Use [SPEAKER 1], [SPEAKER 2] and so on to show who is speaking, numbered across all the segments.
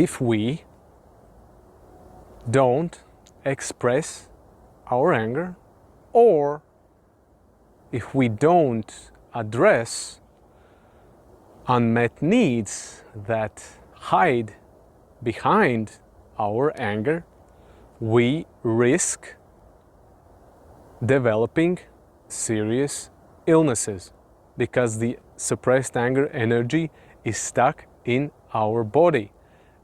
[SPEAKER 1] If we don't express our anger, or if we don't address unmet needs that hide behind our anger, we risk developing serious illnesses, because the suppressed anger energy is stuck in our body.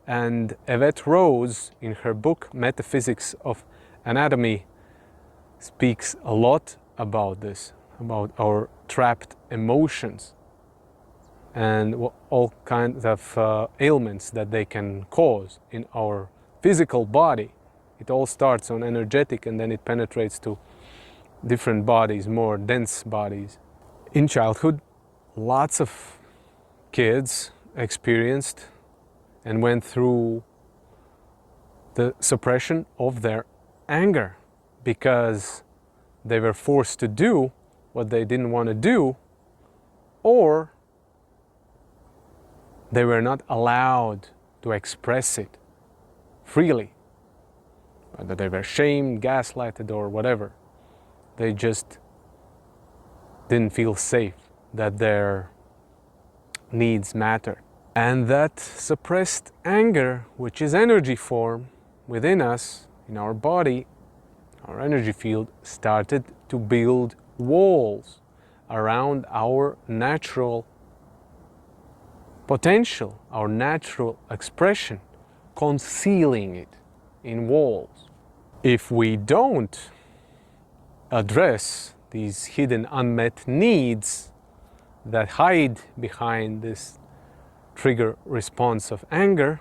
[SPEAKER 1] And Yvette Rose, in her book Metaphysics of Anatomy, speaks a lot about this, about our trapped emotions and all kinds of ailments that they can cause in our physical body. It all starts on energetic, and then it penetrates to different bodies, more dense bodies. In childhood, lots of kids experienced and went through the suppression of their anger because they were forced to do what they didn't want to do, or they were not allowed to express it freely. Whether they were shamed, gaslighted, or whatever. They just didn't feel safe that their needs mattered. And that suppressed anger, which is energy form within us, in our body, our energy field, started to build walls around our natural potential, our natural expression, concealing it in walls. If we don't address these hidden unmet needs that hide behind this trigger response of anger,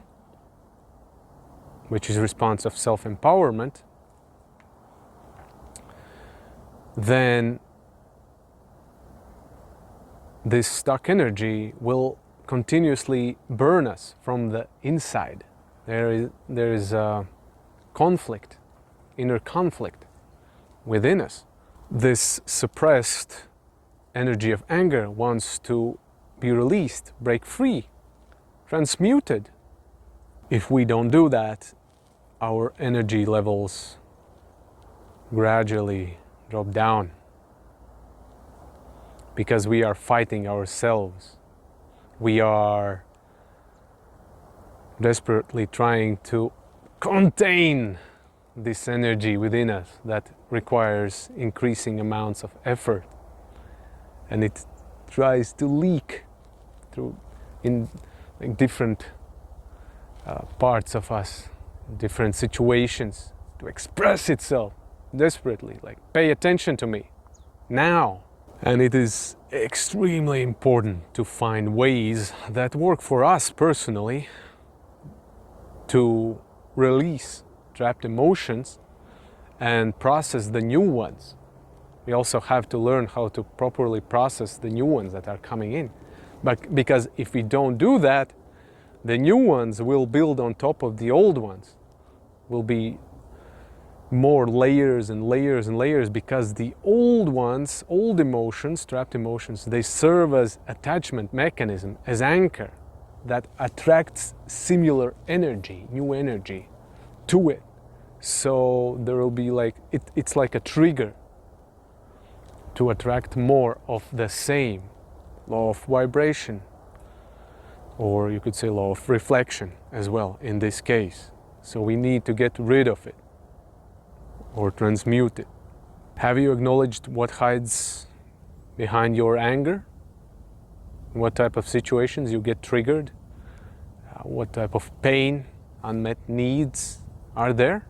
[SPEAKER 1] which is a response of self-empowerment, then this stuck energy will continuously burn us from the inside. There is a conflict, inner conflict within us. This suppressed energy of anger wants to be released, break free, transmuted. If we don't do that, our energy levels gradually drop down because we are fighting ourselves. We are desperately trying to contain this energy within us that requires increasing amounts of effort, and it tries to leak through in different parts of us, different situations, to express itself desperately, like, pay attention to me now. And it is extremely important to find ways that work for us personally to release trapped emotions and process the new ones. We also have to learn how to properly process the new ones that are coming in. But because if we don't do that, the new ones will build on top of the old ones. Will be more layers and layers and layers, because the old ones, old emotions, trapped emotions, they serve as attachment mechanism, as anchor that attracts similar energy, new energy to it. So there will be like, it's like a trigger to attract more of the same. Law of vibration, or you could say law of reflection as well in this case. So we need to get rid of it or transmute it. Have you acknowledged what hides behind your anger? What type of situations you get triggered? What type of pain, unmet needs are there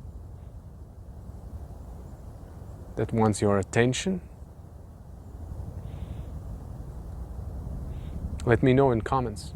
[SPEAKER 1] that wants your attention? Let me know in comments.